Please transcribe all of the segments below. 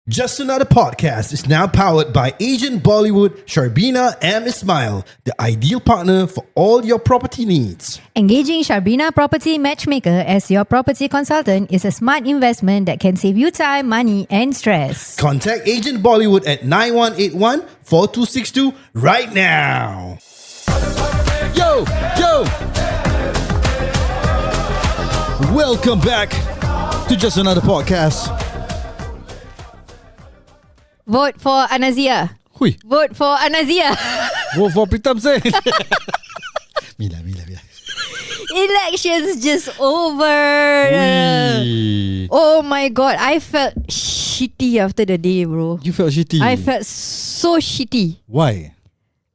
Just Another Podcast is now powered by Agent Bollywood, Sharbina and Ismail, the ideal partner for all your property needs. Engaging Sharbina Property Matchmaker as your property consultant is a smart investment that can save you time, money and stress. Contact Agent Bollywood at 9181-4262 right now. Yo! Welcome back to Just Another Podcast. Vote for Anazia. Hui. Vote for Anazia. Vote for Pritam Sen. Mila. Elections just over. Oh my god, I felt shitty after the day, bro. You felt shitty? I felt so shitty. Why?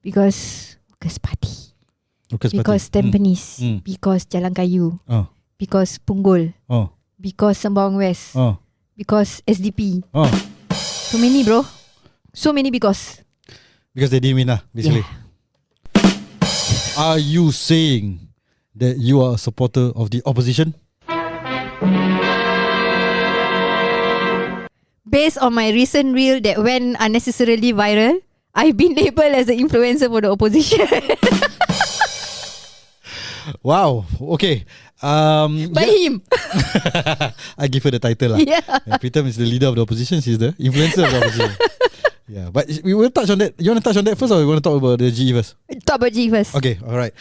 Because Workers' Party. Because Tampines. Because Jalan Kayu. Because Punggol. Because Sembawang West. Because SDP. So many, bro. So many because they didn't win lah, basically. Yeah. Are you saying that you are a supporter of the opposition? Based on my recent reel that went unnecessarily viral, I've been labelled as an influencer for the opposition. Wow. Okay. By him. I give her the title lah. Yeah. Pritam is the leader of the opposition. She's the influencer of the opposition. Yeah, but we will touch on that. You want to touch on that first, or you want to talk about the GE first? Talk about GE first. Okay, all right.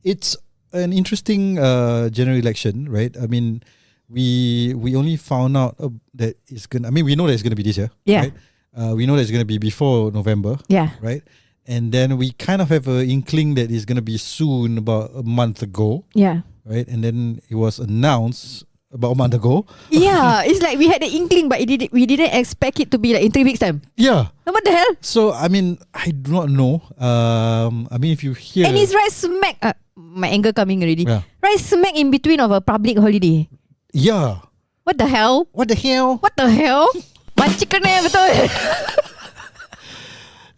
It's an interesting general election, right? I mean, we only found out that it's gonna. I mean, we know that it's gonna be this year. Yeah. Right? We know that it's gonna be before November. Yeah. Right. And then we kind of have an inkling that it's gonna be soon, about a month ago. Yeah. Right. And then it was announced about a month ago. Yeah, it's like we had the inkling, but we didn't expect it to be like in 3 weeks' time. Yeah. What the hell? So I mean, I do not know. I mean, if you hear, and it's right smack. My anger coming already. Yeah. Right smack in between of a public holiday. Yeah. What the hell? What the hell? Macam kena betul.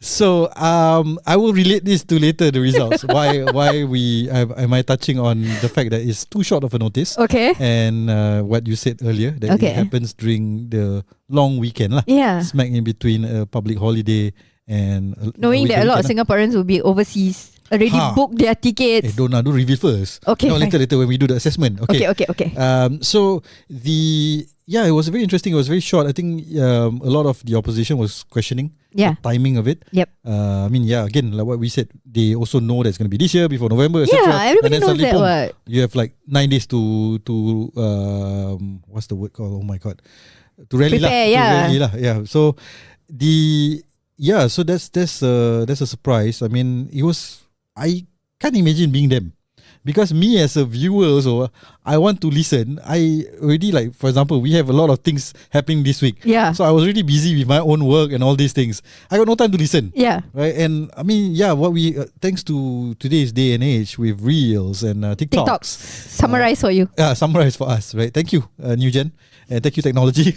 So I will relate this to later the results. Why am I touching on the fact that it's too short of a notice? Okay. And what you said earlier, that it happens during the long weekend lah. Yeah. Smack in between a public holiday and knowing that a lot of Singaporeans will be overseas, already booked their tickets. Don't reveal first. Okay. No, later when we do the assessment. Okay. So it was very interesting. It was very short. I think a lot of the opposition was questioning the timing of it. Yep. I mean, again, like what we said, they also know that it's going to be this year before November, etc. Yeah, everybody knows that. What? You have like 9 days to what's the word called? Oh my god, to rally lah. Yeah. So so that's a surprise. I mean, I can't imagine being them. Because me as a viewer also, I want to listen. I already, like, for example, we have a lot of things happening this week. Yeah. So I was really busy with my own work and all these things. I got no time to listen. Yeah. Right. And I mean, what we thanks to today's day and age with reels and TikToks. Summarize for you. Summarize for us. Right. Thank you, new gen, and thank you, technology.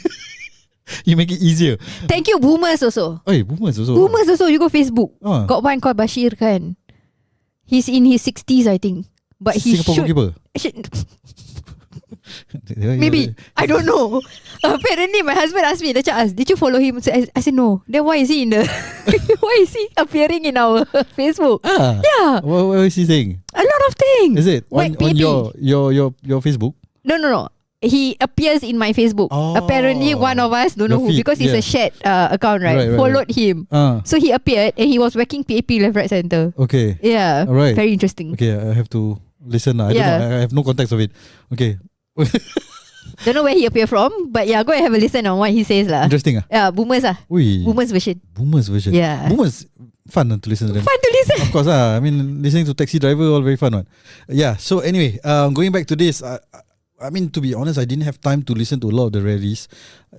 You make it easier. Thank you, boomers also. Hey, boomers also. You go Facebook. Got one called Bashir kan. He's in his 60s, I think. But he Singapore should maybe. I don't know. Apparently my husband asked me, did you follow him? So I said no. Then why is he why is he appearing in our Facebook? Yeah. What is he saying? A lot of things. Is it on your Facebook? No. He appears in my Facebook. Apparently one of us, don't know who, because it's a shared account, right? Followed him. So he appeared and he was whacking PAP left, right, center. Okay. Yeah. All right. Very interesting. Okay, I have to listen. I don't know. I have no context of it. Okay. Don't know where he appeared from, but go and have a listen on what he says lah. Interesting. Yeah, boomers lah. Boomers version. Yeah. Boomers fun to listen to them. Fun to listen. Of course I mean, listening to Taxi Driver all very fun one. Yeah. So anyway, going back to this, I mean, to be honest, I didn't have time to listen to a lot of the rallies.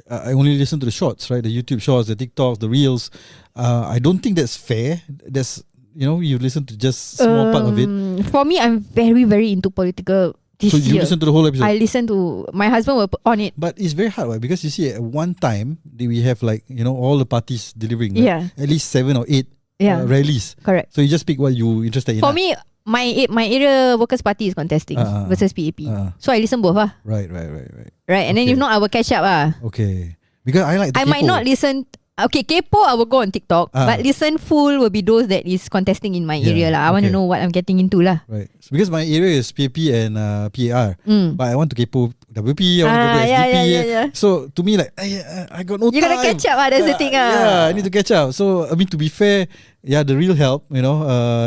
I only listened to the shorts, right? The YouTube shorts, the TikToks, the reels. I don't think that's fair. That's, you listen to just small part of it. For me, I'm very, very into political this year. So you listen to the whole episode? I listen to, my husband will put on it. But it's very hard, right? Because you see, at one time, we have like, all the parties delivering. Right? Yeah. At least 7 or 8 rallies. Correct. So you just pick what you interested in. For me, my area Workers' Party is contesting versus PAP. So I listen both. Right. Right, and then if not, I will catch up. Okay. Because I like to I kepo. might not listen. Okay, kepo I will go on TikTok, but listen full will be those that is contesting in my area lah. I want to know what I'm getting into lah. Right. So because my area is PAP and PAR, but I want to kepo WP, I want to kepo SDP. Yeah. So to me, like I got no time. You gotta catch up. That's the thing. Yeah, I need to catch up. So I mean, to be fair, the real help,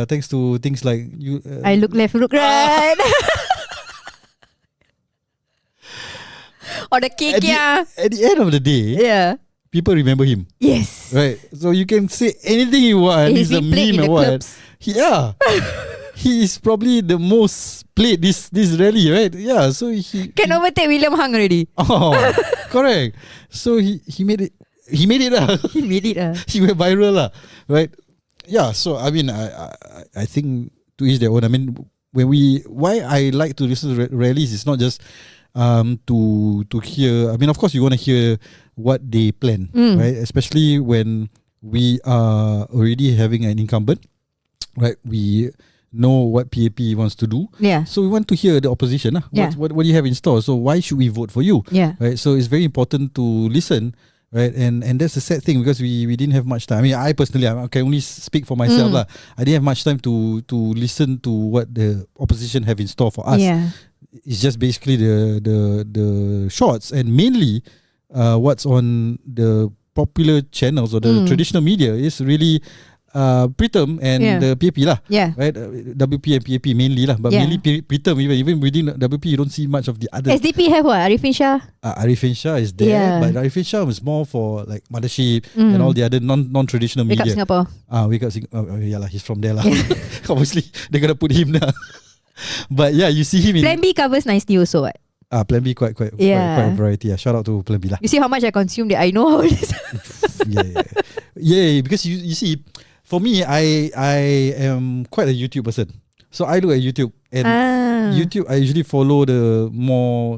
thanks to things like you. I look left, look right. Or the cake, At the end of the day, people remember him. Yes. Right. So you can say anything you want. He's a meme or what. He is probably the most played this rally, right? Yeah. So he can overtake William Hung already. Oh, correct. So he made it. He made it lah. He made it He went viral lah, right? Yeah. So I mean, I think to each their own. I mean, why I like to listen to rallies is not just to hear. I mean, of course, you want to hear what they plan, right? Especially when we are already having an incumbent, right? We know what PAP wants to do. Yeah. So we want to hear the opposition. What do you have in store? So why should we vote for you? Yeah. Right. So it's very important to listen. Right, and that's a sad thing because we didn't have much time. I mean, I personally, I can only speak for myself lah. I didn't have much time to listen to what the opposition have in store for us. Yeah. It's just basically the shorts and mainly what's on the popular channels or the traditional media is really Pritam and the PAP lah. Yeah. Right, WP and PAP mainly lah, but mainly Pritam. Even within WP, you don't see much of the other. SDP have what? Arifin Shah. Arifin Shah is there, but Arifin Shah was more for like Mothership and all the other non-traditional media. Wake Up Singapore. Wake Up Singapore. Yeah lah, he's from there lah. Obviously, they're gonna put him now. But yeah, you see him in Plan B covers nicely also. What? Plan B quite a variety. Shout out to Plan B lah. You see how much I consume that I know how it is. yeah. Because you see. For me, I am quite a YouTube person. So I look at YouTube and YouTube I usually follow the more,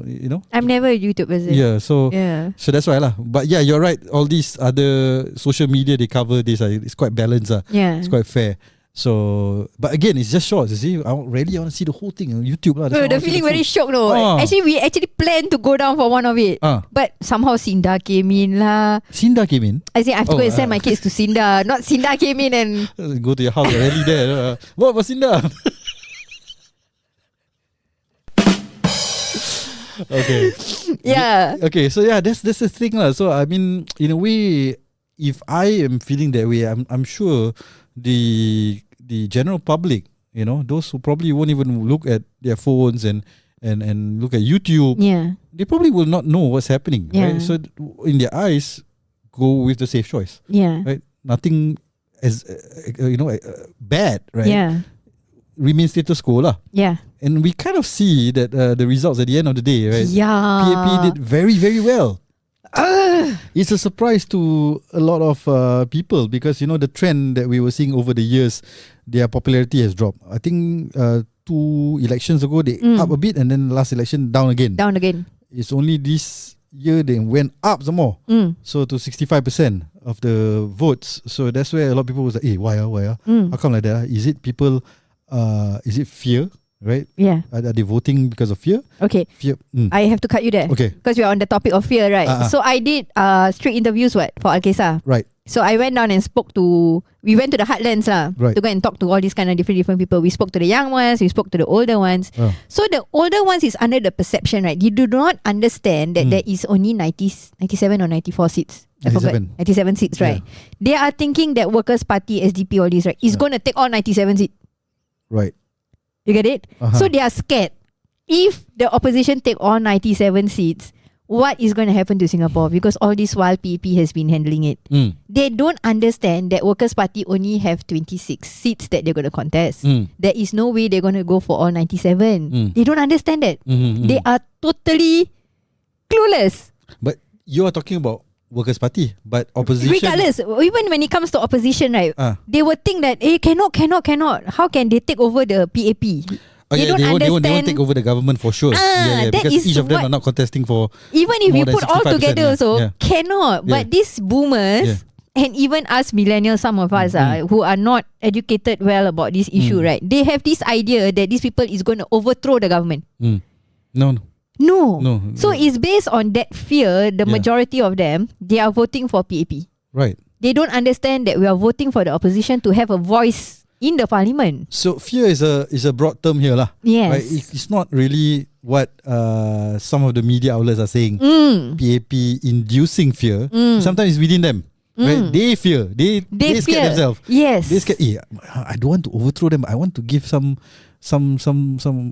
I'm never a YouTube person. Yeah, so that's why lah. But yeah, you're right. All these other social media they cover this, it's quite balanced. Yeah. It's quite fair. So, but again, it's just shorts. You see, I want to see the whole thing on YouTube lah. The feeling very shocked though. Actually, we planned to go down for one of it, but somehow Sinda came in lah. Sinda came in. I think I have to go and send my kids to Sinda. Not Sinda came in and go to your house rally there. What was Sinda? Okay. Yeah. Okay. So yeah, that's the thing lah. So I mean, in a way, if I am feeling that way, I'm sure the general public, those who probably won't even look at their phones and look at YouTube, they probably will not know what's happening. Right? So in their eyes, go with the safe choice. Yeah. Right. Nothing as bad. Right. Yeah. Remain status quo lah. Yeah. And we kind of see that the results at the end of the day, right? Yeah. PAP did very, very well. It's a surprise to a lot of people because the trend that we were seeing over the years, their popularity has dropped. I think 2 elections ago they up a bit, and then last election down again. It's only this year they went up some more, so to 65% of the votes. So that's where a lot of people was like, "Hey, why? How come like that? Is it people? Is it fear?" Right? Yeah. Are they voting because of fear? Okay. Fear. I have to cut you there. Okay. Because we are on the topic of fear, right? So I did street interviews for Alkesa. Right. So I went down and we went to the heartlands lah, to go and talk to all these kind of different people. We spoke to the young ones, we spoke to the older ones. So the older ones is under the perception, right? You do not understand that there is only 97 or 94 seats. 97. 97 seats, right? They are thinking that Workers' Party, SDP, all these, right, is going to take all 97 seats. Right. You get it? So they are scared. If the opposition take all 97 seats, what is going to happen to Singapore? Because all this while PAP has been handling it. They don't understand that Workers' Party only have 26 seats that they're going to contest. There is no way they're going to go for all 97. They don't understand that. They are totally clueless. But you are talking about Workers' Party, but opposition. Regardless, even when it comes to opposition, right, they would think that, cannot. How can they take over the PAP? They won't take over the government for sure. Because each of them are not contesting for. Even if you put all together, also cannot. But these boomers and even us millennials, some of us who are not educated well about this issue, right? They have this idea that these people is going to overthrow the government. No. No. No. So it's based on that fear. The Yeah. majority of them, they are voting for PAP. Right. They don't understand that we are voting for the opposition to have a voice in the parliament. So fear is a broad term here lah. Yes. Right? It's not really what some of the media outlets are saying. PAP inducing fear. Sometimes it's within them. Right? They fear. They They scare fear. themselves. Yes. They scared. I don't want to overthrow them. I want to give some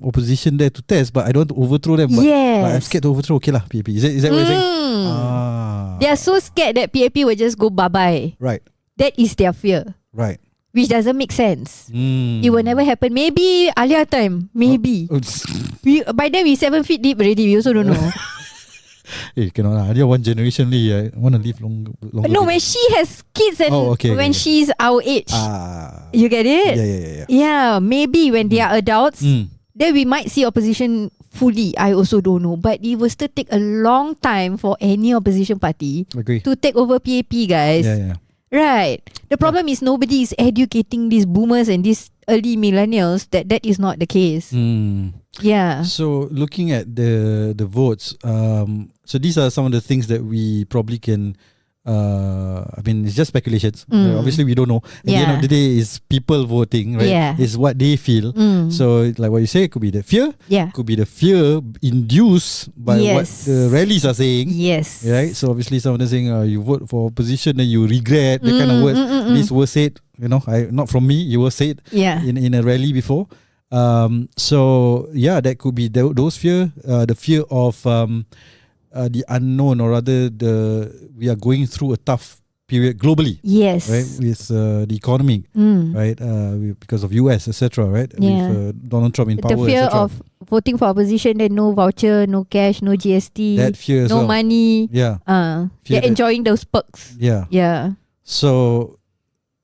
opposition there to test, but I don't want to overthrow them. But I'm Yes. scared to overthrow. Okay lah, PAP. Is that what you're saying? They are so scared that PAP will just go bye-bye. Right. That is their fear. Right. Which doesn't make sense. It will never happen. Maybe Alia time. Maybe. By then we 7 feet deep already. We also don't know. Cannot lah. Dia one generation lagi. I want to live longer. No, when she has kids and when she's our age. You get it? Yeah. Yeah, maybe when they are adults, then we might see opposition fully. I also don't know. But it will still take a long time for any opposition party to take over PAP, guys. Yeah. Right. The problem is nobody is educating these boomers and these early millennials that is not the case. Yeah. So looking at the votes, so these are some of the things that we probably can. I mean, it's just speculations. Obviously, we don't know. At the end of the day, it's people voting, right? Yeah. It's what they feel. So, like what you say, it could be the fear. Yeah. Could be the fear induced by what the rallies are saying. Yes. Right. So obviously, some of them saying, you vote for opposition, then you regret the kind of words. This was said, not from me. You were said in a rally before. So yeah, that could be those fear. The fear of the unknown, or rather we are going through a tough period globally. Yes. Right, with the economy, right, because of US, etc. Right, with Donald Trump in power. The fear of voting for opposition, then no voucher, no cash, no GST, that fear as no money. Yeah. They're enjoying those perks. Yeah. Yeah. So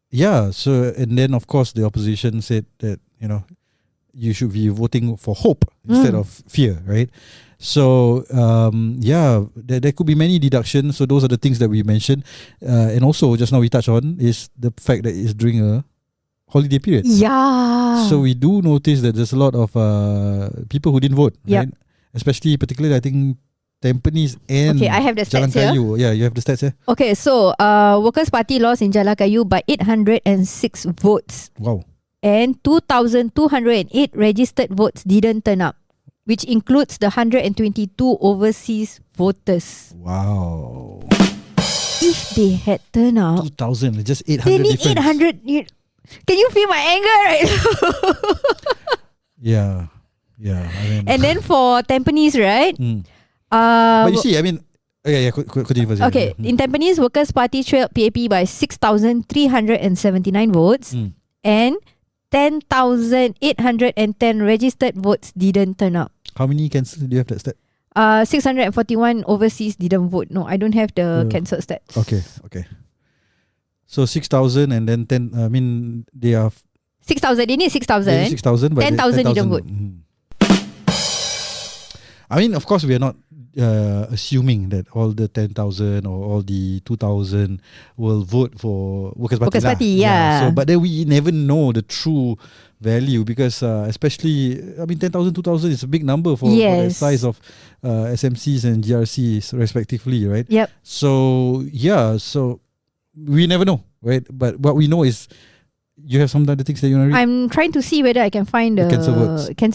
and then of course the opposition said that you should be voting for hope instead of fear, right? So there could be many deductions. So those are the things that we mentioned, and also just now we touched on is the fact that it's during a holiday period. Yeah. So we do notice that there's a lot of people who didn't vote, right? Especially, particularly, I think Tampines and I have the Jalan stats Kayu. Yeah, you have the stats here. Okay, so Workers' Party lost in Jalan Kayu by 806 votes. Wow. And 2,208 registered votes didn't turn up, which includes the 122 overseas voters. Wow. If they had turned up, 2,000, just 800 they need difference. 800. Can you feel my anger right now? Yeah. I mean, and then for Tampines, right? But you see, I mean, continue first. Okay, in Tampines, Workers' Party trailed PAP by 6,379 votes, and 10,810 registered votes didn't turn up. How many cancel do you have that stat? 641 overseas didn't vote. No, I don't have the cancelled stats. Okay. So 6,000 and then 10. I mean, they are 6,000. They need 6,000. 6,000, but 10,000 didn't vote. I mean, of course, we are not assuming that all the 10,000 or all the 2,000 will vote for Workers' Party. So, but then we never know the true value because especially, I mean, 10,000, 2,000 is a big number for the size of SMCs and GRCs respectively, right? Yep. So, so we never know, right? But what we know is you have some other things that you want to read? I'm trying to see whether I can find the cancel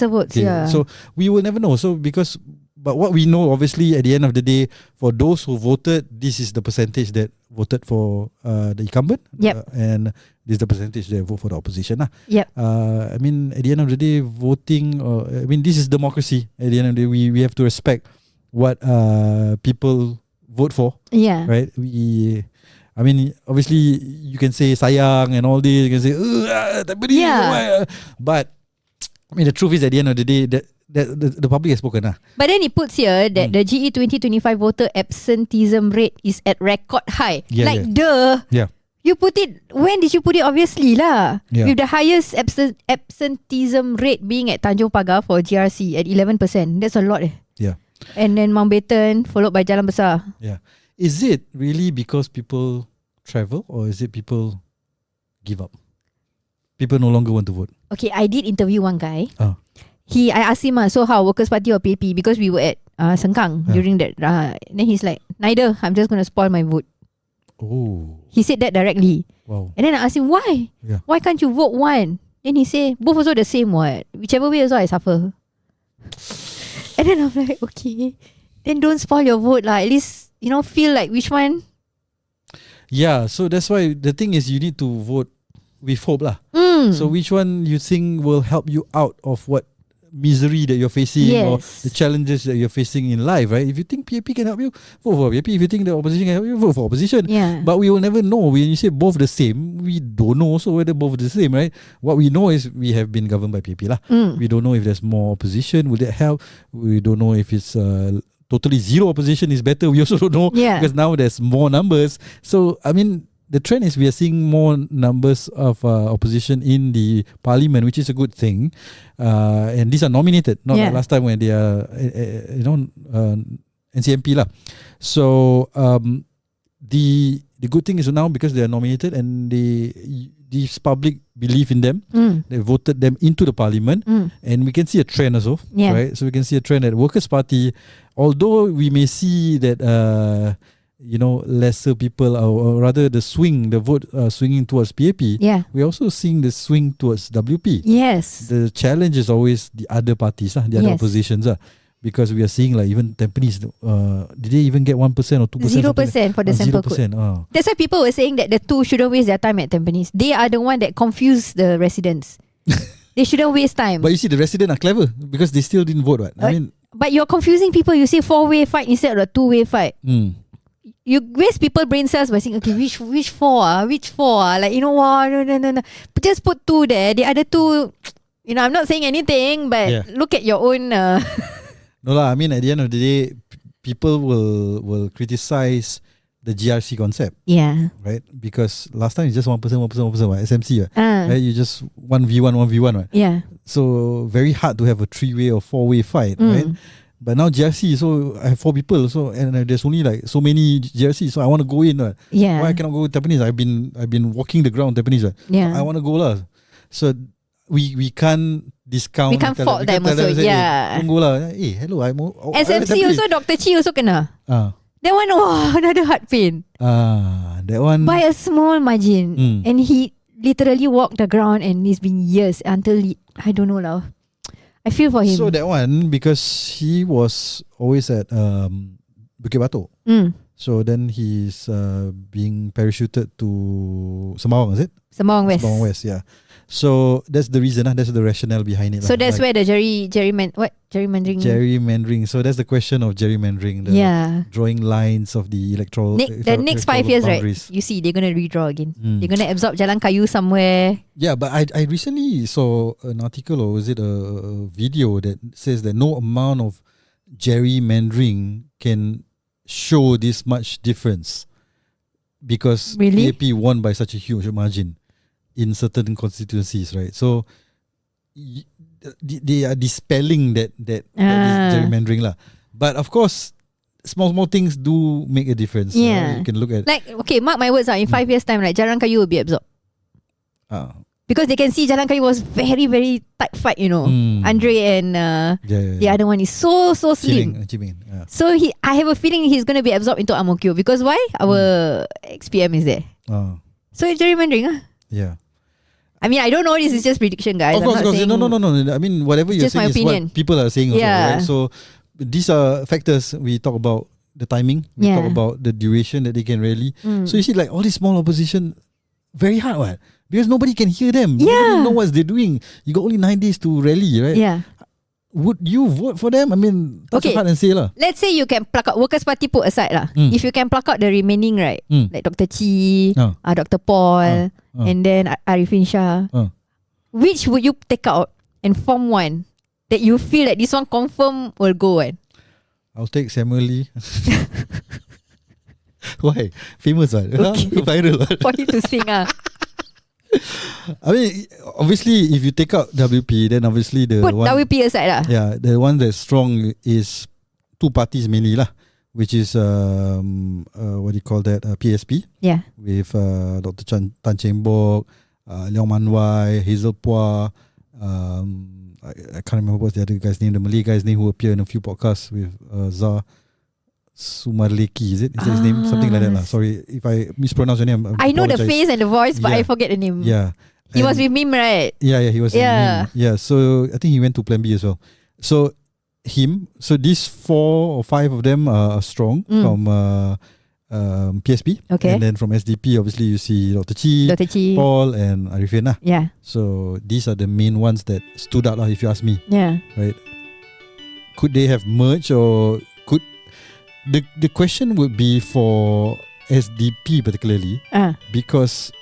votes. Okay. Yeah. So we will never know. But what we know, obviously, at the end of the day, for those who voted, this is the percentage that voted for the incumbent. Yep. And this is the percentage that vote for the opposition. Yep. I mean, at the end of the day, voting, I mean, this is democracy. At the end of the day, we have to respect what people vote for. Yeah. Right? I mean, obviously, you can say sayang and all this. You can say, but I mean, the truth is, at the end of the day, that the public has spoken. But then it puts here that the GE 2025 voter absenteeism rate is at record high. Yeah. You put it, when did you put it? Obviously lah. Yeah. With the highest absenteeism rate being at Tanjong Pagar for GRC at 11%. That's a lot. Yeah. And then Mountbatten followed by Jalan Besar. Yeah. Is it really because people travel or is it people give up? People no longer want to vote. Okay, I did interview one guy. I asked him, so how, Workers' Party or PAP? Because we were at Sengkang during that. Then he's like, neither. I'm just going to spoil my vote. Oh. He said that directly. Wow. And then I asked him, why? Yeah. Why can't you vote one? Then he said, both also the same what? Whichever way also I suffer. And then I'm like, okay. Then don't spoil your vote lah. At least, feel like which one. Yeah, so that's why the thing is you need to vote with hope lah. So which one you think will help you out of what misery that you're facing or the challenges that you're facing in life, right? If you think PAP can help you, vote for PAP. If you think the opposition can help you, vote for opposition. Yeah. But we will never know. When you say both the same, we don't know also whether both the same, right? What we know is we have been governed by PAP lah. We don't know if there's more opposition. Will that help? We don't know if it's totally zero opposition is better. We also don't know because now there's more numbers. So I mean, the trend is we are seeing more numbers of opposition in the parliament, which is a good thing. And these are nominated, not like last time when they are, NCMP lah. So the good thing is now because they are nominated and this public believe in them, they voted them into the parliament, and we can see a trend also, right? So we can see a trend at Workers' Party, although we may see that lesser people, or rather the vote swinging towards PAP, we're also seeing the swing towards WP. Yes. The challenge is always the other parties, the other oppositions, because we are seeing like even Tampines, did they even get 1% or 2%? 0% for the sample code. That's why people were saying that the two shouldn't waste their time at Tampines. They are the one that confuse the residents. They shouldn't waste time. But you see, the residents are clever because they still didn't vote, right? I mean, but you're confusing people. You say 4-way fight instead of a 2-way fight. You waste people brain cells by saying, okay, which four? Like, no. But just put 2 there. The other 2, I'm not saying anything, but look at your own. No lah. I mean, at the end of the day, people will criticize the GRC concept. Yeah. Right? Because last time it's just 1%, right? SMC, right? You just 1v1, right? Yeah. So very hard to have a 3-way or 4-way fight, right? But now GRC, so I have 4 people, so and there's only like so many GRC, so I want to go in. Right? Yeah. Why I cannot go to Tampines? I've been walking the ground Tampines. Right? Yeah. I want to go lah. So we can't discount. We can't fault them also. Yeah. Don't go lah. Hey, hello. SMC also, Dr. Chi also kena. That one, another heart pain. That one by a small margin, and he literally walked the ground, and it's been years until I don't know lah. I feel for him. So that one, because he was always at Bukit Batok. So then he's being parachuted to Sembawang, is it? Sembawang West. Sembawang West, yeah. So that's the reason, that's the rationale behind it. So that's where the gerrymandering. Gerrymandering. So that's the question of gerrymandering. Drawing lines of the electoral. The next 5 years, boundaries. Right? You see, they're going to redraw again. They're going to absorb Jalan Kayu somewhere. Yeah, but I recently saw an article, or was it a video that says that no amount of gerrymandering can show this much difference, because PAP won by such a huge margin in certain constituencies, right? So they are dispelling that is gerrymandering lah. But of course, small things do make a difference. Yeah, you can look at, like, okay, mark my words, in 5 years time, like Jalan Kayu will be absorbed. Because they can see Jalan Kayu was very, very tight fight, Andre and the other one is so slim. So I have a feeling he's going to be absorbed into Ang Mo Kio. Because why? Our XPM is there. So it's gerrymandering. Yeah. I mean, I don't know. This is just prediction, guys. Of course. No. I mean, whatever you're saying is opinion. What people are saying also, right? So these are factors. We talk about the timing. We talk about the duration that they can rally. So you see, like, all this small opposition, very hard, right? Because nobody can hear them. You don't know what they're doing. You got only 9 days to rally, right? Yeah. Would you vote for them? I mean, that's hard and say lah. Let's say you can pluck out Workers' Party, put aside lah. If you can pluck out the remaining, right? Like Dr. Chi, Dr. Paul, and then Arifin Shah. Which would you take out and form one that you feel that this one confirm will go on? I'll take Samuel Lee. Why? Famous one. Okay. Viral one. For him to sing I mean, obviously, if you take out WP, then obviously put WP aside lah. Yeah, the one that's strong is 2 parties mainly lah, which is what do you call that? PSP. Yeah. With Dr. Tan Cheng Bock, Leong Man Wai, Hazel Pua, I can't remember what's the other guy's name, the Malay guy's name who appeared in a few podcasts with Zah Sumarleki, is that his name? Something like that lah. Sorry if I mispronounce your name. I know the face and the voice, but I forget the name. Yeah. He was with Mim, right? Yeah, he was with Mim. Yeah, so I think he went to Plan B as well. So these 4 or 5 of them are strong from PSP. Okay. And then from SDP, obviously you see Dr. Chi, Paul and Arifin lah. Yeah. So these are the main ones that stood out lah, if you ask me. Yeah. Right. Could they have merged, or could the question would be for SDP particularly, because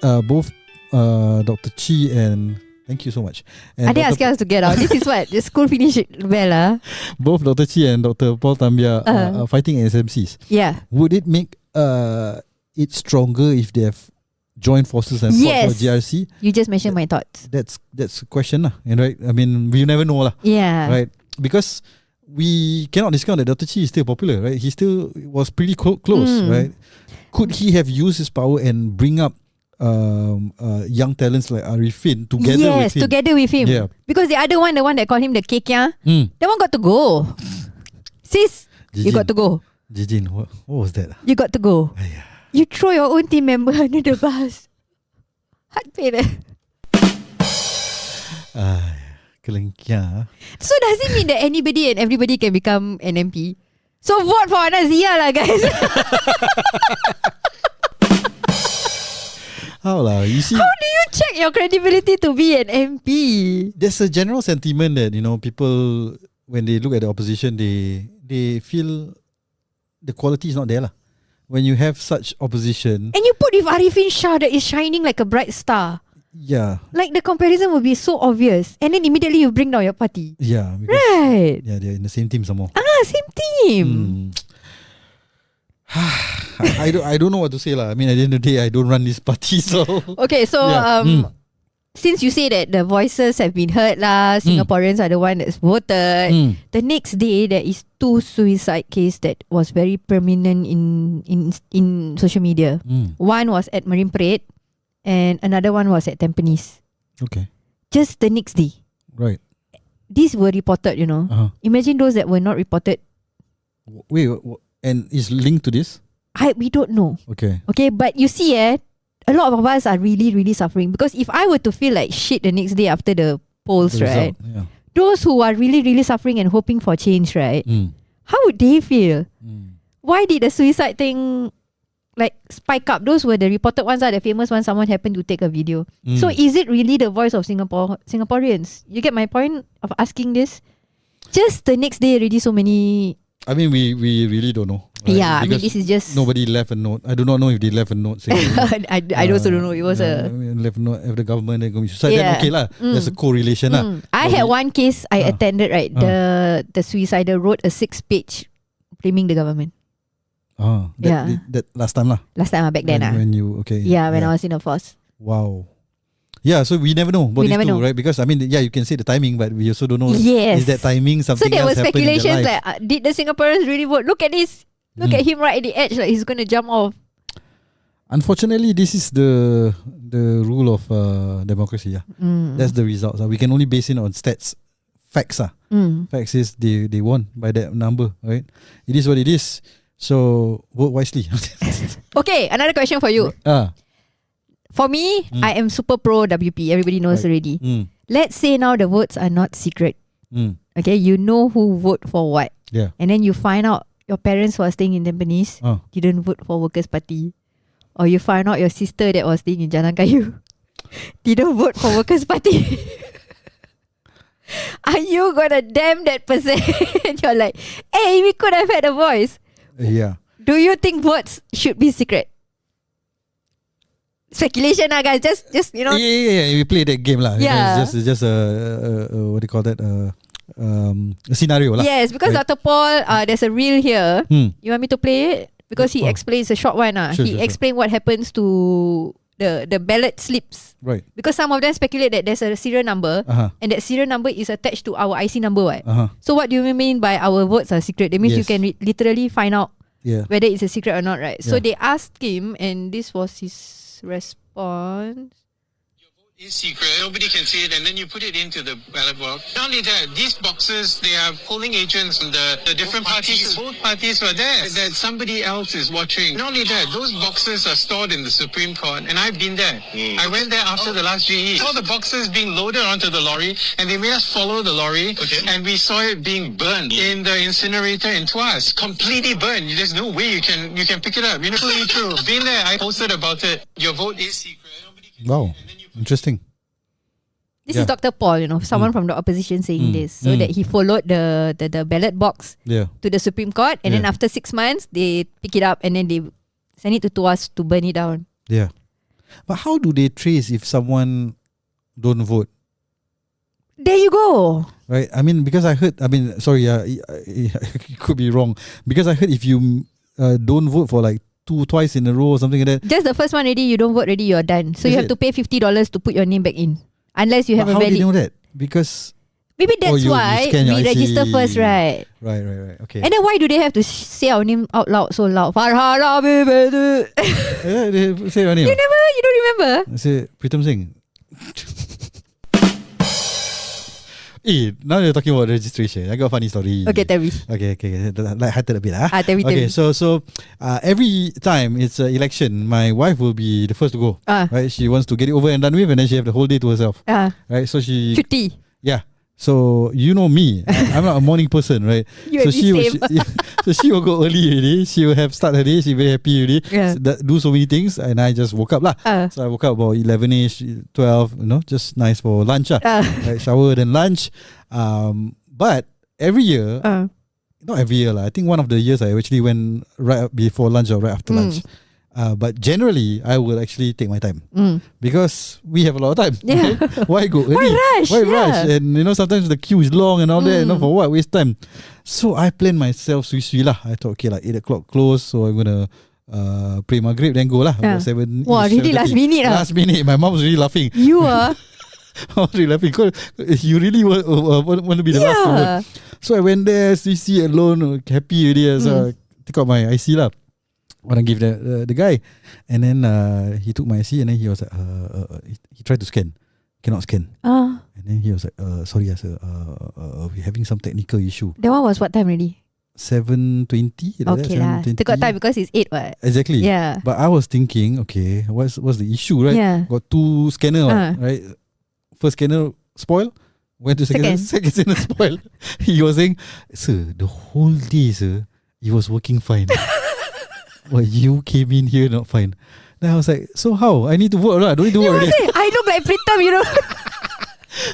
both Dr. Chi and thank you so much. And they asking us to get out. This is what the school finished well. Both Dr. Chi and Dr. Paul Tambia are fighting SMCs. Yeah. Would it make it stronger if they have joined forces and fought for GRC? You just mentioned my thoughts. That's a question lah, right? I mean, we never know lah. Yeah. Right. Because we cannot discount that Dr. Chi is still popular, right? He still was pretty close, right? Could he have used his power and bring up young talents like Arifin together with him? Yeah. Because the other one, the one that called him the Kekia, that one got to go. Sis, Jijin. you got to go. Jijin, what was that? You got to go. You throw your own team member under the bus. Heart pain. Kelengkia. So does it mean that anybody and everybody can become an MP? So vote for Anazia lah, guys. How lah? You see, how do you check your credibility to be an MP? There's a general sentiment that, people, when they look at the opposition, they feel the quality is not there lah. When you have such opposition, and you put with Arifin Shah that is shining like a bright star. Yeah. Like the comparison would be so obvious, and then immediately you bring down your party. Yeah. Right. Yeah, they're in the same team some more. Same team. I don't know what to say lah. I mean, at the end of the day, I don't run this party, so. Okay, so since you say that the voices have been heard lah, Singaporeans are the one that's voted. The next day, there is 2 suicide case that was very prominent in social media. One was at Marine Parade, and another one was at Tampines. Okay. Just the next day. Right. These were reported, Imagine those that were not reported. Wait, and is linked to this? We don't know. Okay, but you see, a lot of us are really, really suffering. Because if I were to feel like shit the next day after the polls, right? Yeah. Those who are really, really suffering and hoping for change, right? How would they feel? Why did the suicide thing spike up? Those were the reported ones, the famous ones. Someone happened to take a video. So is it really the voice of Singaporeans? You get my point of asking this? Just the next day already so many. I mean, we really don't know. Right? Yeah, because I mean, this is just nobody left a note. I do not know if they left a note saying, I also don't know. It was left a note of the government. So then okay lah. There's a correlation lah. I had one case I attended, right? The suicider wrote a 6-page blaming the government. That last time lah. Last time back then when you when I was in the force. Wow. Yeah, so we never know about these two, right? Because I mean, you can say the timing, but we also don't know. Yes. Is that timing something? So there was else speculations like, did the Singaporeans really vote? Look at this. Look at him right at the edge, like he's gonna jump off. Unfortunately, this is the rule of democracy. Yeah, that's the results. We can only base it on stats, facts. Facts is they won by that number, right? It is what it is. So vote wisely. Okay, another question for you. For me, I am super pro WP. Everybody knows already. Let's say now the votes are not secret. Okay, you know who vote for what. Yeah. And then you find out your parents who are staying in Tampines didn't vote for Workers' Party. Or you find out your sister that was staying in Jalan Kayu didn't vote for Workers' Party. Are you gonna damn that person? You're like, hey, we could have had a voice. Yeah. Do you think votes should be secret? Speculation guys, just Yeah, we play that game lah. Yeah. It's just a what do you call that? A scenario lah. Yes, because right? Dr. Paul, there's a reel here. You want me to play it? Because he explains a short one. He explained what happens to the ballot slips. Right. Because some of them speculate that there's a serial number, and that serial number is attached to our IC number. Right? So what do you mean by our votes are secret? That means you can literally find out whether it's a secret or not, right? So they asked him, and this was his response. Your vote It's secret. Nobody can see it, and then you put it into the ballot box. Not only that, these boxes, they are polling agents from the different parties. Both parties were there. That somebody else is watching. Not only that, those boxes are stored in the Supreme Court, and I've been there. I went there after the last GE. Saw the boxes being loaded onto the lorry, and they made us follow the lorry, and we saw it being burned in the incinerator in Tuas. Completely burned. There's no way you can pick it up. You know, completely true. Being there, I posted about it. Your vote is secret. Nobody can Wow. Interesting. This is Dr. Paul, someone from the opposition saying this. So that he followed the ballot box to the Supreme Court, and then after 6 months, they pick it up and then they send it to us to burn it down. Yeah. But how do they trace if someone don't vote? There you go. Right? I mean, because I heard, sorry, it could be wrong. Because I heard if you don't vote for like twice in a row or something like that. Just the first one already, you don't vote already, you're done. So you have to pay $50 to put your name back in. Unless you have a valid... How do you know that? Because... Maybe that's why we register first, right? Right. Okay. And then why do they have to say our name out loud so loud? Farhana, baby. Yeah, they say your name. You don't remember? I say Pritam Singh. Now you're talking about registration. I got a funny story. Okay, tell me. Okay. Light-hearted a bit. Tell me. Okay, so every time it's an election, my wife will be the first to go. Right? She wants to get it over and done with, and then she have the whole day to herself. Right? So she... Cuti. Yeah. So you know me, I'm not a morning person, right? So she will go early already. She will have start her day. She very happy already. Yeah. Do so many things, and I just woke up lah. So I woke up about 11ish, 12. Just nice for lunch lah. Right, shower then lunch. But every year, not every year lah. I think one of the years I actually went right before lunch or right after lunch. But generally, I will actually take my time because we have a lot of time. Yeah. Right? Why go early? Why rush? And sometimes the queue is long and all that. For what? Waste time. So I plan myself sui lah. I thought, okay, like 8 o'clock close, so I'm gonna pray Maghrib then go lah. About 7. Wow, really last minute lah. Last minute. My mom was really laughing. You are. I was really laughing because you really want to be the last to vote. So I went there, see alone, happy already. So I take out my IC lah. When I give the guy, and then he took my IC, and then he was like, he tried to scan, cannot scan. And then he was like, sorry, sir, we're having some technical issue. That one was what time already? 7:20. Okay lah, still got time because it's 8 what? Exactly. Yeah. But I was thinking, okay, what's the issue, right? Yeah. Got 2 scanner, right? First scanner spoil, went to second scanner spoil. He was saying, sir, the whole day, sir, it was working fine. Well, you came in here not fine. Then I was like, so how? I need to vote, right? I don't need to vote already. I look like Pritam,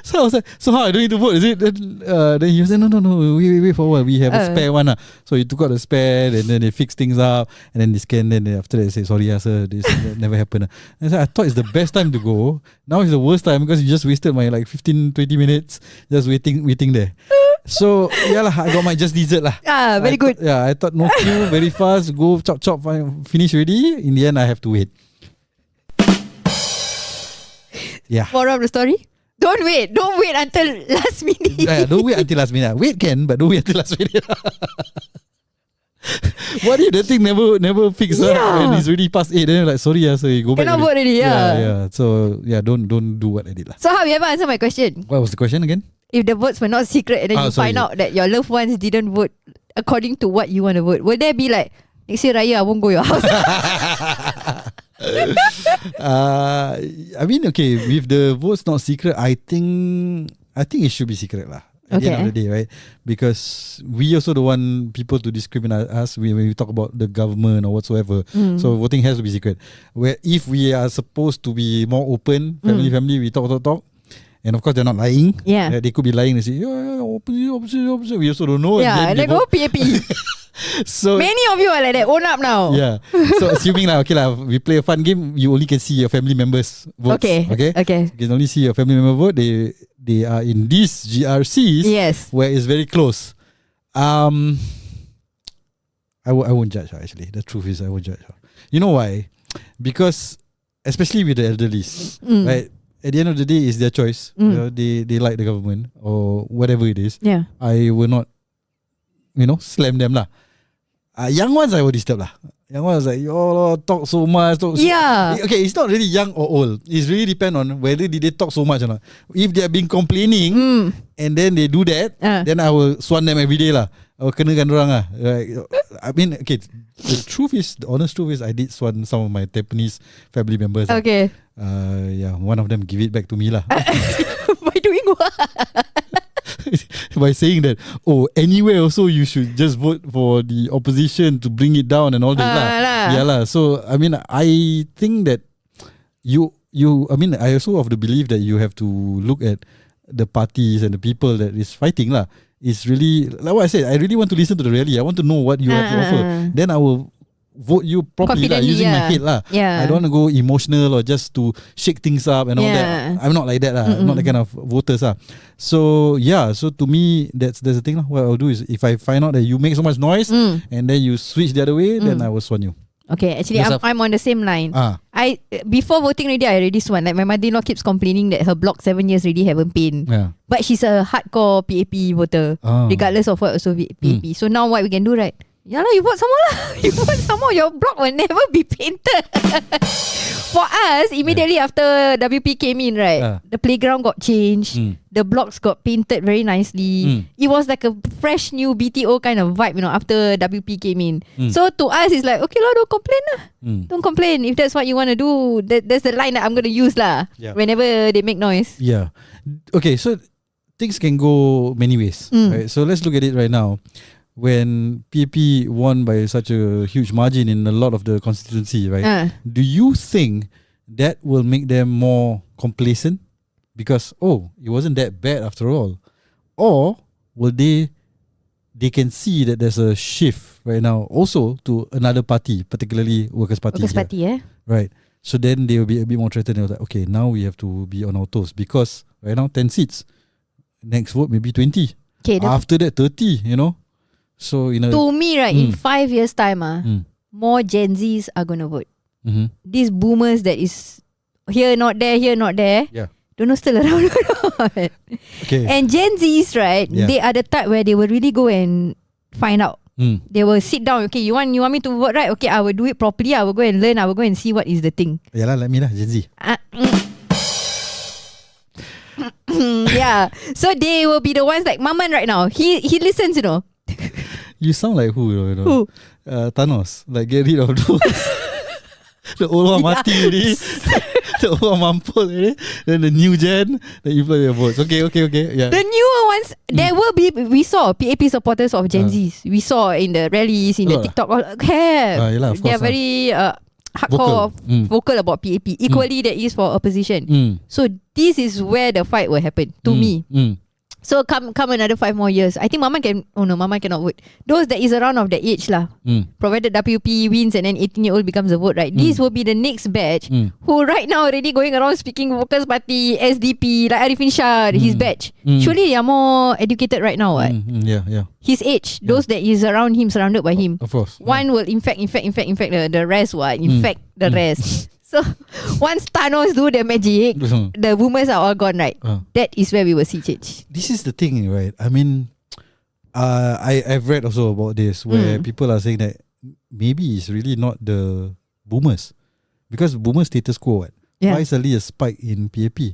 So I was like, so how? I don't need to vote, is it? Then he was like, no, wait for a while. We have a spare one. So he took out the spare, and then they fixed things up, and then they scanned, and then after that they say, sorry, sir, this never happened. And I thought it's the best time to go. Now it's the worst time because you just wasted my like 15-20 minutes just waiting there. So yeah lah, I got my just dessert lah. Very good. I thought no queue, very fast, go chop, finish already. In the end, I have to wait. Yeah. Moral of the story? Don't wait until last minute. Don't wait until last minute. Wait can, but don't wait until last minute. What if the thing never fix and it's already past 8? Then like, sorry, so you go back. Cannot vote already. Yeah. So don't do what I did lah. So how you ever answer my question? What was the question again? If the votes were not secret and then you find out that your loved ones didn't vote according to what you want to vote, will there be like, next year Raya I won't go your house? I mean, okay, with the votes not secret, I think it should be secret lah. At the end of the day, right? Because we also don't want people to discriminate us when we talk about the government or whatsoever. So voting has to be secret. Where if we are supposed to be more open, family, we talk. And of course, they're not lying. Yeah. They could be lying. They say, opposite. We also don't know. Yeah, and they go PAP. So many of you are like that. Own up now. Yeah. So assuming like, okay lah, we play a fun game, you only can see your family members votes. Okay. You can only see your family member vote. They are in these GRCs where it's very close. I won't judge her, actually. The truth is I won't judge her. You know why? Because especially with the elderly, right? At the end of the day, it's their choice. They like the government or whatever it is. Yeah. I will not, slam them lah. Young ones I will disturb lah. Yang one was like, talk so much. Okay, it's not really young or old. It's really depend on whether did they talk so much or not. If they have been complaining and then they do that, then I will swan them every day lah. I will kenakan dorang lah. I mean, okay, the honest truth is I did swan some of my Japanese family members. Okay. One of them give it back to me lah. By doing what? By saying that, anywhere also you should just vote for the opposition to bring it down and all that lah. Yeah lah. So I mean, I think that I also of the belief that you have to look at the parties and the people that is fighting lah. It's really like what I said. I really want to listen to the rally. I want to know what you have to offer. Then I will vote you properly lah, using my head lah. I don't want to go emotional or just to shake things up and all that. I'm not like that lah. I'm not the kind of voters lah. So so to me that's the thing lah. What I'll do is if I find out that you make so much noise and then you switch the other way, then I will swan you. Okay, actually I'm on the same line. I before voting already, I already swan. Like my mother-in-law keeps complaining that her block 7 years already haven't paid. But she's a hardcore PAP voter, regardless of what also PAP. So now what we can do, right? Yeah lah, you vote some more lah. You vote some more. Your block will never be painted. For us, immediately after WP came in, right, the playground got changed. The blocks got painted very nicely. It was like a fresh new BTO kind of vibe, after WP came in. So to us, it's like, okay lah, don't complain lah. Don't complain. If that's what you want to do, that's the line that I'm going to use lah. Whenever they make noise. Yeah. Okay, so things can go many ways. Right? So let's look at it right now. When PAP won by such a huge margin in a lot of the constituency, right? Do you think that will make them more complacent? Because, it wasn't that bad after all. Or will they can see that there's a shift right now also to another party, particularly Workers' Party. Workers' Party, Right. So then they will be a bit more threatened. They're like, okay, now we have to be on our toes. Because right now, 10 seats. Next vote, maybe 20. Okay, after that, 30, So to me, right, in 5 years' time, more Gen Zs are gonna vote. These boomers that is here not there, don't know still around or not. Okay. And Gen Zs, right, they are the type where they will really go and find out. They will sit down. Okay, you want me to vote, right? Okay, I will do it properly. I will go and learn. I will go and see what is the thing. Yeah lah, like me lah, Gen Z. So they will be the ones like Maman right now. He listens, You sound like who? Who? Thanos. Like get rid of those. The old one mati already. The old one mampus already. Then the new gen, then you play your votes. Okay. Yeah. The newer ones, there will be. We saw PAP supporters of Gen Zs. We saw in the rallies, in the TikTok. They are very hardcore vocal about PAP. Equally, that is for opposition. So this is where the fight will happen. To me. So come another 5 more years. I think Mama cannot vote. Those that is around of the age lah. Provided WP wins and then 18-year-old becomes a vote, right? This will be the next batch who right now already going around speaking Workers' Party, SDP, like Arifin Shah, his batch. Surely they are more educated right now, right? His age, those that is around him, surrounded by him. Of course. One will infect the rest, infect the rest. So once Thanos do the magic, the boomers are all gone, right? That is where we will see change. This is the thing, right? I mean, I've read also about this where people are saying that maybe it's really not the boomers, because boomer status quo. Why suddenly a spike in PAP?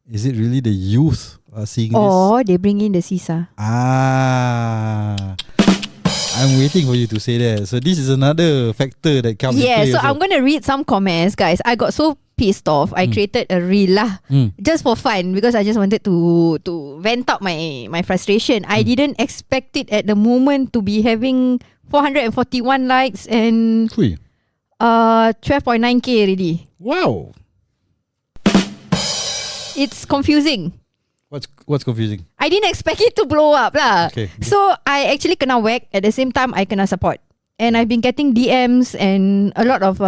Is it really the youth seeing this? Or they bring in the CISA? I'm waiting for you to say that. So this is another factor that comes into play. So I'm going to read some comments, guys. I got so pissed off. I created a reel lah, just for fun, because I just wanted to vent out my frustration. I didn't expect it at the moment to be having 441 likes and 12.9k already. Wow. It's confusing. What's confusing? I didn't expect it to blow up lah. Okay. So I actually kena whack. At the same time, I kena support. And I've been getting DMs and a lot of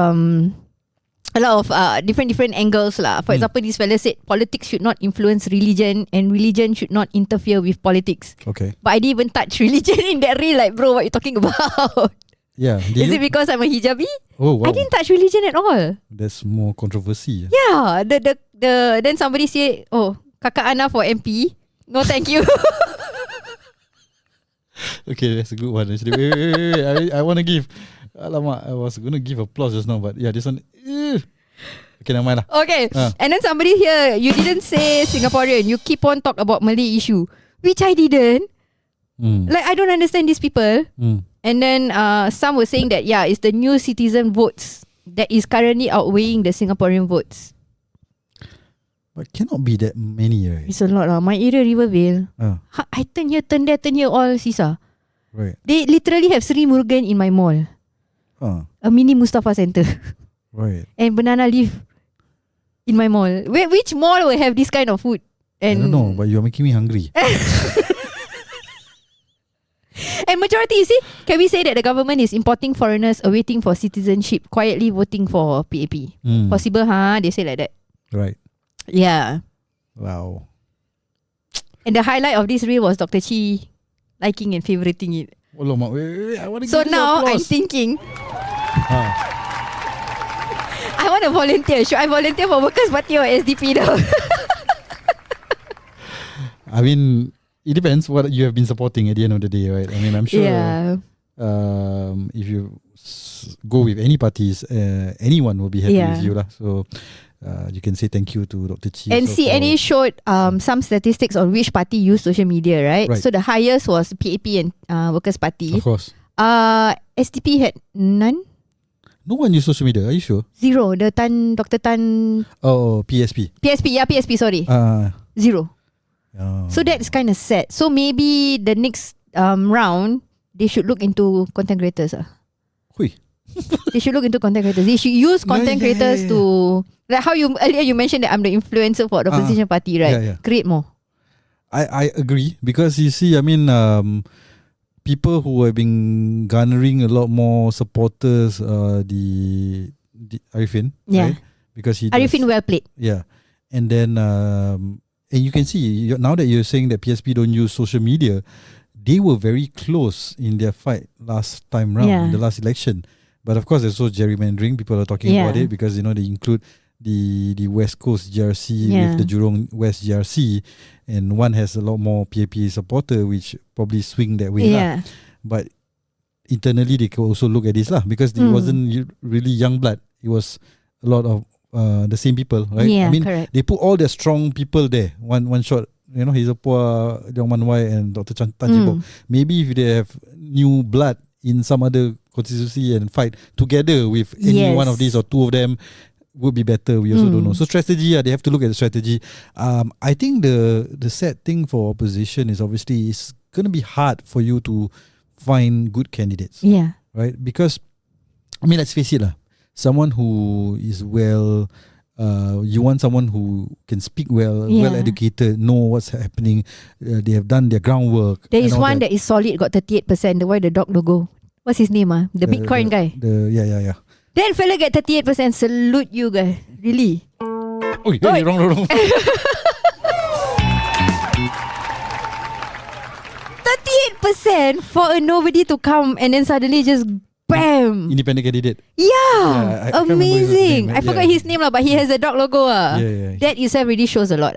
different angles lah. For example, this fella said politics should not influence religion and religion should not interfere with politics. Okay. But I didn't even touch religion in that reel. Like, bro, what are you talking about? Yeah. Is it because I'm a hijabi? Oh wow. I didn't touch religion at all. There's more controversy. Yeah. Then somebody say, Kakak Ana for MP. No, thank you. Okay, that's a good one actually. Wait. I want to give Alamak, I was going to give applause just now, but yeah, this one. Okay, never mind lah. Okay. And then somebody here, you didn't say Singaporean. You keep on talk about Malay issue, which I didn't. Like, I don't understand these people. And then some were saying that, yeah, it's the new citizen votes that is currently outweighing the Singaporean votes. But cannot be that many, right? It's a lot lah. My area, Rivervale. I turn here, turn there, turn here, all sisa. Right. They literally have Sri Murugan in my mall. A mini Mustafa Center. Right. And banana leaf in my mall. Which mall will have this kind of food? And I don't know, but you're making me hungry. And majority, you see, can we say that the government is importing foreigners awaiting for citizenship, quietly voting for PAP? Possible, huh? They say like that. Right. Yeah. Wow. And the highlight of this reel was Dr. Chi liking and favoriting it. Oh, Lama, wait, I want to So give now applause. I'm thinking, I want to volunteer. Should I volunteer for Workers' Party or SDP now? I mean, it depends what you have been supporting at the end of the day, right? I mean, I'm sure if you go with any parties, anyone will be happy with you lah. So you can say thank you to Dr. Chi. And CNA showed some statistics on which party used social media, right? So the highest was PAP and Workers' Party. Of course. SDP had none. No one used social media. Are you sure? Zero. The Dr. Tan. Oh, PSP. PSP. Sorry. Zero. So that's kind of sad. So maybe the next round they should look into content creators. They should look into content creators. They should use content creators to, like how you earlier you mentioned that I'm the influencer for the opposition party, right? Create more. I agree, because you see, I mean, people who have been garnering a lot more supporters, the Arifin, right? Because Arifin well played. Yeah, and then and you can see now that you're saying that PSP don't use social media, they were very close in their fight last time round in the last election. But of course, there's also gerrymandering. People are talking about it because they include the West Coast GRC with the Jurong West GRC, and one has a lot more PAP supporter, which probably swing that way. But internally, they could also look at this because it wasn't really young blood. It was a lot of the same people, right? I mean, they put all their strong people there. One shot. Hizapua, Leong Man Wai, and Dr. Tan Jibok. Maybe if they have new blood in some other constituency and fight together with any one of these or two of them, would be better. We also don't know. So strategy, they have to look at the strategy. I think the sad thing for opposition is obviously it's going to be hard for you to find good candidates. Right? Because, I mean, let's face it, someone who is well, you want someone who can speak well, well educated, know what's happening. They have done their groundwork. There is one that is solid, got 38%. The why the dog logo. What's his name? The Bitcoin guy. Yeah. That fella get 38%. Salute you guys. Really. Oh, hey, wrong. 38% for a nobody to come and then suddenly just bam. Independent candidate. Yeah, amazing. I forgot his name but he has a dog logo. That itself really shows a lot.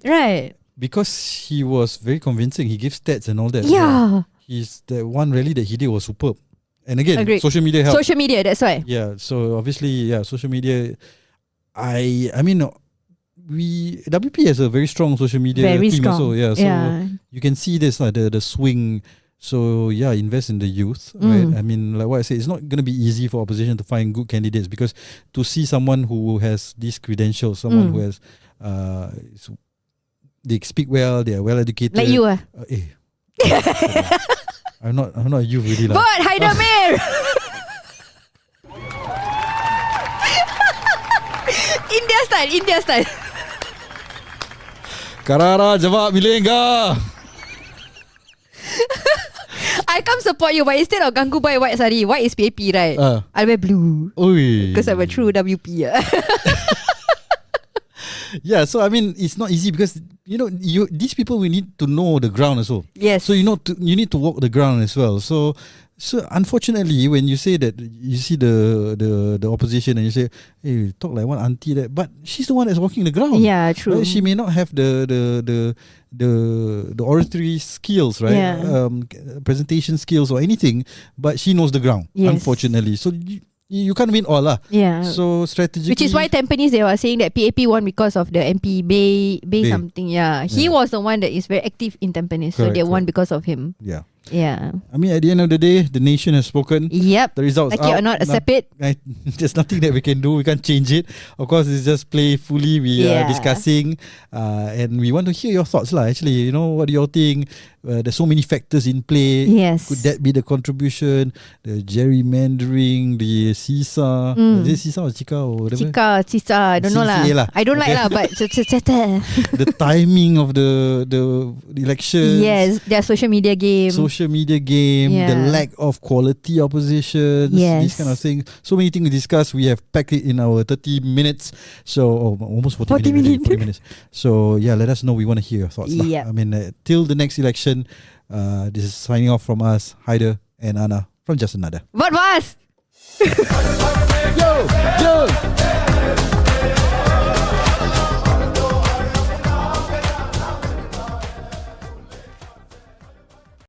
Right. Because he was very convincing. He gives stats and all that. He's the one rally that he did was superb. And again, social media helps. Social media, that's why. Yeah, so obviously, social media. I mean, WP has a very strong social media team also. Yeah, so you can see this the swing. So invest in the youth, right? I mean, like what I said, it's not going to be easy for opposition to find good candidates, because to see someone who has these credentials, someone who has, they speak well, they are well educated. Like you I'm not you really. Vote Haidamir. India style. Karara jawab milih engkau. I come support you, but instead of ganggu buy white sari, white is PAP, right? I'll wear blue. Because I'm a true WP. Yeah, so I mean, it's not easy because these people, we need to know the ground also. Yes. So you need to walk the ground as well. So So unfortunately, when you say that, you see the opposition and you say, "Hey, talk like one auntie," that, but she's the one that's walking the ground. Yeah, true. Right? She may not have the oratory skills, right? Yeah. Presentation skills or anything, but she knows the ground. Yes. Unfortunately, so you can't win all lah. Yeah. So strategically, Which is why Tampines, they were saying that PAP won because of the MP Bay something. Yeah, he was the one that is very active in Tampines, so they won because of him. Yeah. Yeah. I mean, at the end of the day, the nation has spoken. Yep. The results Like it or not, accept it. There's nothing that we can do. We can't change it. Of course, it's just playfully we are discussing, and we want to hear your thoughts lah. Actually, you know, what do you all think? There's so many factors in play. Yes. Could that be the contribution? The gerrymandering, the sisa. Is it sisa or chika or whatever? Chika, I don't know lah. I don't like lah, but the timing of the election. Yes, their social media game. The lack of quality opposition, these kind of things. So many things to discuss. We have packed it in our 30 minutes. So almost 40 minutes. So yeah, let us know. We want to hear your thoughts. I mean, till the next election, this is signing off from us, AnaDer and Anna from JustAnaDer. What was? Yo!